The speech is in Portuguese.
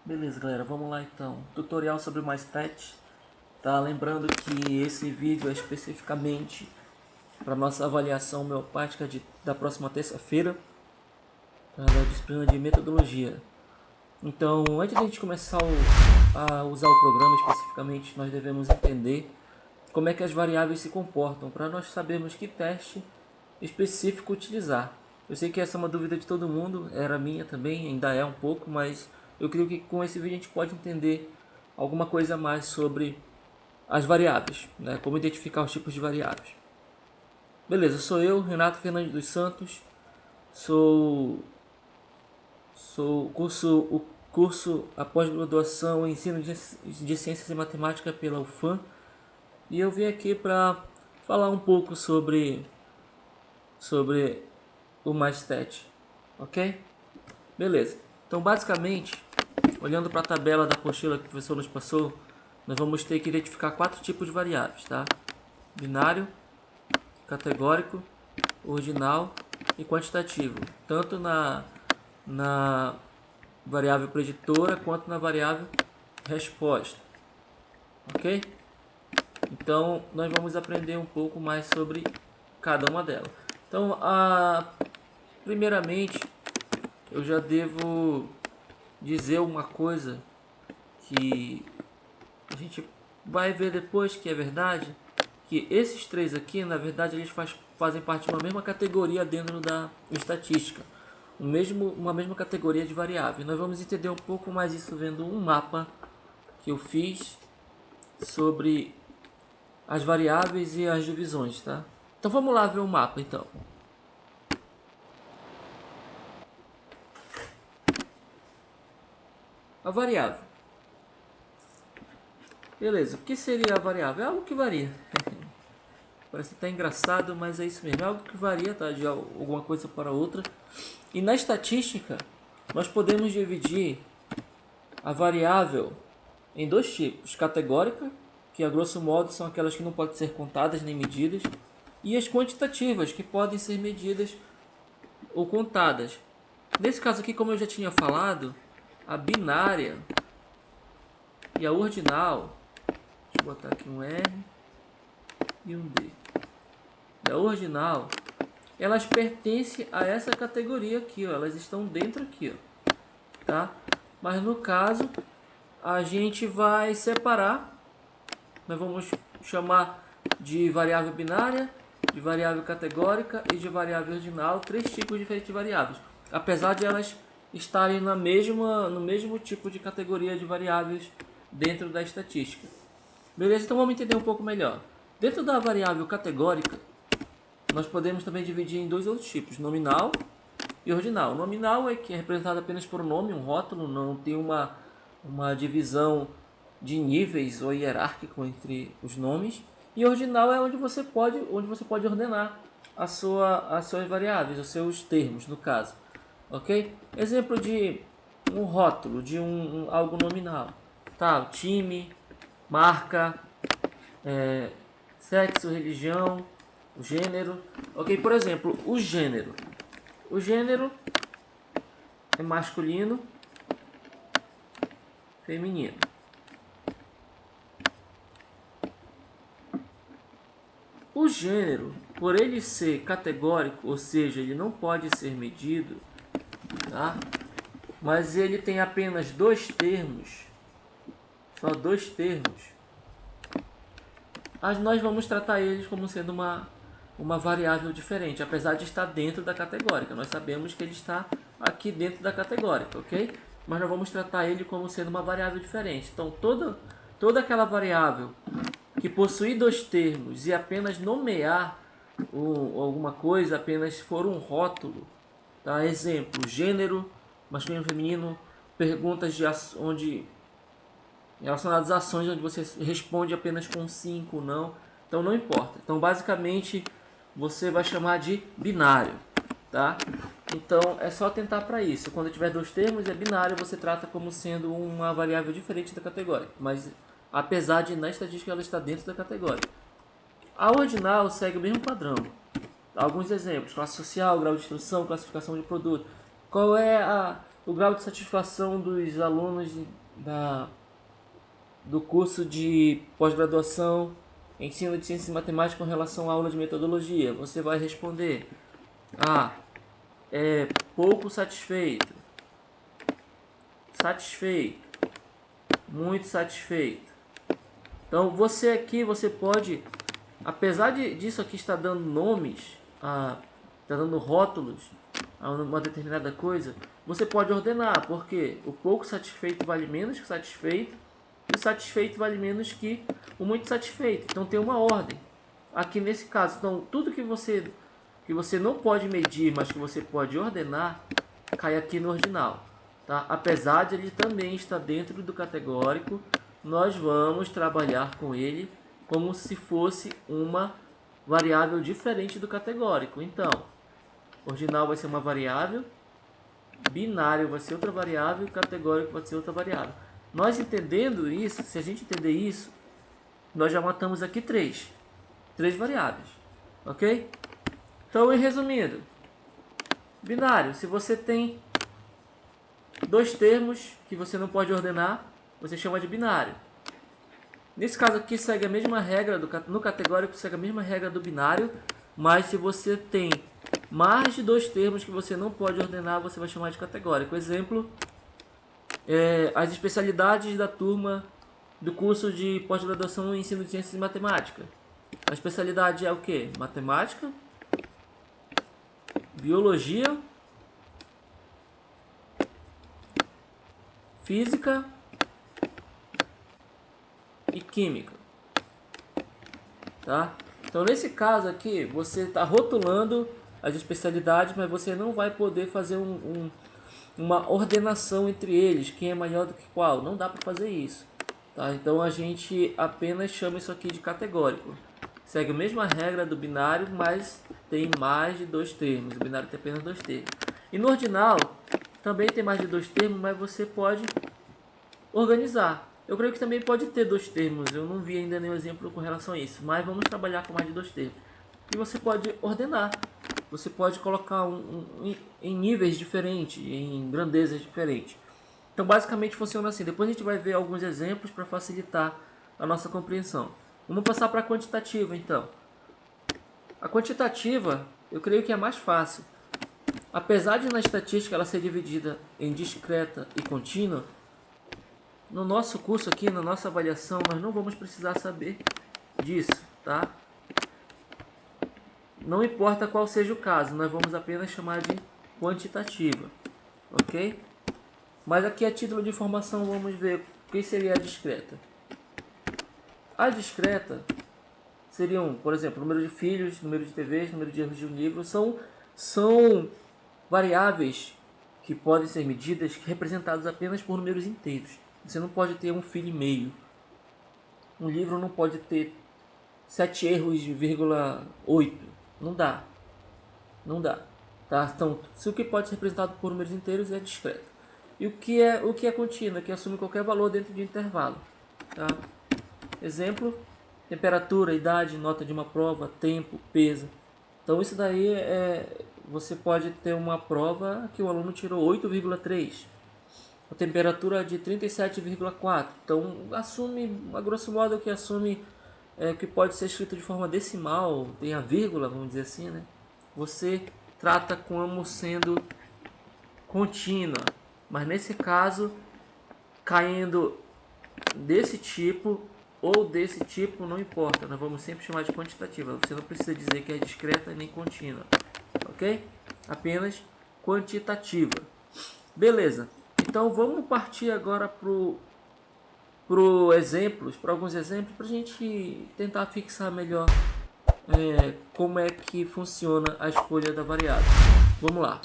Beleza, galera, vamos lá então. Tutorial sobre MyStat. Tá? Lembrando que esse vídeo é especificamente para nossa avaliação homeopática da próxima terça-feira, tá? Da disciplina de metodologia. Então, antes de a gente começar a usar o programa especificamente, nós devemos entender como é que as variáveis se comportam, para nós sabermos que teste específico utilizar. Eu sei que essa é uma dúvida de todo mundo, era minha também, ainda é um pouco, mas eu creio que com esse vídeo a gente pode entender alguma coisa a mais sobre as variáveis, né? Como identificar os tipos de variáveis. Beleza, sou eu, Renato Fernandes dos Santos, sou o curso a pós-graduação em ensino de ciências e matemática pela UFAM, e eu vim aqui para falar um pouco sobre o MyStat, ok? Beleza. Então, basicamente, olhando para a tabela da apostila que o professor nos passou, nós vamos ter que identificar 4 tipos de variáveis, tá? Binário, categórico, ordinal e quantitativo, tanto na variável preditora quanto na variável resposta, ok? Então, nós vamos aprender um pouco mais sobre cada uma delas. Então, primeiramente, eu já devo dizer uma coisa que a gente vai ver depois que é verdade, que esses três aqui, na verdade, eles fazem parte de uma mesma categoria dentro da estatística, uma mesma categoria de variável. Nós vamos entender um pouco mais isso vendo um mapa que eu fiz sobre as variáveis e as divisões, tá? Então vamos lá ver o mapa, então. A variável. Beleza, o que seria a variável? É algo que varia. Parece até engraçado, mas é isso mesmo. É algo que varia, tá? De alguma coisa para outra. E na estatística, nós podemos dividir a variável em dois tipos. Categórica, que a grosso modo são aquelas que não podem ser contadas nem medidas. E as quantitativas, que podem ser medidas ou contadas. Nesse caso aqui, como eu já tinha falado, a binária e a ordinal, deixa eu botar aqui um R e um D. A ordinal, elas pertencem a essa categoria aqui, ó. Elas estão dentro aqui, ó, tá? Mas no caso, a gente vai separar. Nós vamos chamar de variável binária, de variável categórica e de variável ordinal, três tipos diferentes de variáveis. Apesar de elas estarem no mesmo tipo de categoria de variáveis dentro da estatística. Beleza? Então vamos entender um pouco melhor. Dentro da variável categórica, nós podemos também dividir em dois outros tipos, nominal e ordinal. O nominal é que é representado apenas por um nome, um rótulo, não tem uma divisão de níveis ou hierárquico entre os nomes. E ordinal é onde você pode ordenar as suas variáveis, os seus termos, no caso. Ok? Exemplo de um rótulo, de algo nominal. Tá, time, marca, sexo, religião, o gênero. Ok, por exemplo, o gênero. O gênero é masculino, feminino. O gênero, por ele ser categórico, ou seja, ele não pode ser medido, tá? Mas ele tem apenas dois termos, só dois termos, nós vamos tratar eles como sendo uma variável diferente, apesar de estar dentro da categórica. Nós sabemos que ele está aqui dentro da categórica, ok? Mas nós vamos tratar ele como sendo uma variável diferente. Então, toda aquela variável que possui dois termos e apenas nomear alguma coisa, apenas for um rótulo, tá? Exemplo, gênero, masculino, feminino, perguntas relacionadas a ações onde você responde apenas com sim, com não, então não importa. Então basicamente você vai chamar de binário, tá? Então é só tentar para isso. Quando tiver dois termos é binário, você trata como sendo uma variável diferente da categoria, mas apesar de na estatística ela está dentro da categoria. A ordinal segue o mesmo padrão. Alguns exemplos: classe social, grau de instrução, classificação de produto. Qual é o grau de satisfação dos alunos do curso de pós-graduação Ensino de Ciência e Matemática com relação à aula de metodologia. Você vai responder: é pouco satisfeito, satisfeito, muito satisfeito. Então você aqui, você pode, apesar disso aqui estar dando nomes, está dando rótulos a uma determinada coisa, você pode ordenar, porque o pouco satisfeito vale menos que o satisfeito, e o satisfeito vale menos que o muito satisfeito. Então tem uma ordem aqui nesse caso. Então tudo que você não pode medir, mas que você pode ordenar, cai aqui no ordinal, tá? Apesar de ele também estar dentro do categórico, nós vamos trabalhar com ele como se fosse uma variável diferente do categórico. Então, ordinal vai ser uma variável, binário vai ser outra variável e categórico vai ser outra variável. Nós entendendo isso, se a gente entender isso, nós já matamos aqui três variáveis, ok? Então, em resumindo, binário, se você tem dois termos que você não pode ordenar, você chama de binário. Nesse caso aqui segue a mesma regra, no categórico segue a mesma regra do binário, mas se você tem mais de dois termos que você não pode ordenar, você vai chamar de categórico. Exemplo, as especialidades da turma do curso de pós-graduação em Ensino de Ciências e Matemática. A especialidade é o que? Matemática, Biologia, Física e Química, tá? Então nesse caso aqui você está rotulando as especialidades, mas você não vai poder fazer uma ordenação entre eles, quem é maior do que qual, não dá para fazer isso, tá? Então a gente apenas chama isso aqui de categórico, segue a mesma regra do binário, mas tem mais de dois termos, o binário tem apenas dois termos. E no ordinal também tem mais de dois termos, mas você pode organizar. Eu creio que também pode ter dois termos, eu não vi ainda nenhum exemplo com relação a isso, mas vamos trabalhar com mais de dois termos. E você pode ordenar, você pode colocar em níveis diferentes, em grandezas diferentes. Então basicamente funciona assim, depois a gente vai ver alguns exemplos para facilitar a nossa compreensão. Vamos passar para a quantitativa então. A quantitativa, eu creio que é mais fácil. Apesar de na estatística ela ser dividida em discreta e contínua, no nosso curso aqui, na nossa avaliação, nós não vamos precisar saber disso, tá? Não importa qual seja o caso, nós vamos apenas chamar de quantitativa, ok? Mas aqui a título de informação vamos ver o que seria a discreta. A discreta seriam, por exemplo, número de filhos, número de TVs, número de erros de um livro, são variáveis que podem ser medidas representadas apenas por números inteiros. Você não pode ter um filho e meio. Um livro não pode ter 7 erros de vírgula 8. Não dá. Não dá. Tá? Então, se o que pode ser representado por números inteiros é discreto. E o que é contínua? Que assume qualquer valor dentro de um intervalo. Tá? Exemplo, temperatura, idade, nota de uma prova, tempo, peso. Então isso daí você pode ter uma prova que o aluno tirou 8,3. A temperatura de 37,4. Então assume, a grosso modo, que assume que pode ser escrito de forma decimal, tem a vírgula, vamos dizer assim, né? Você trata como sendo contínua, mas nesse caso, caindo desse tipo ou desse tipo, não importa, nós vamos sempre chamar de quantitativa. Você não precisa dizer que é discreta nem contínua, ok? Apenas quantitativa. Beleza, então vamos partir agora para alguns exemplos, para a gente tentar fixar melhor como é que funciona a escolha da variável. Vamos lá.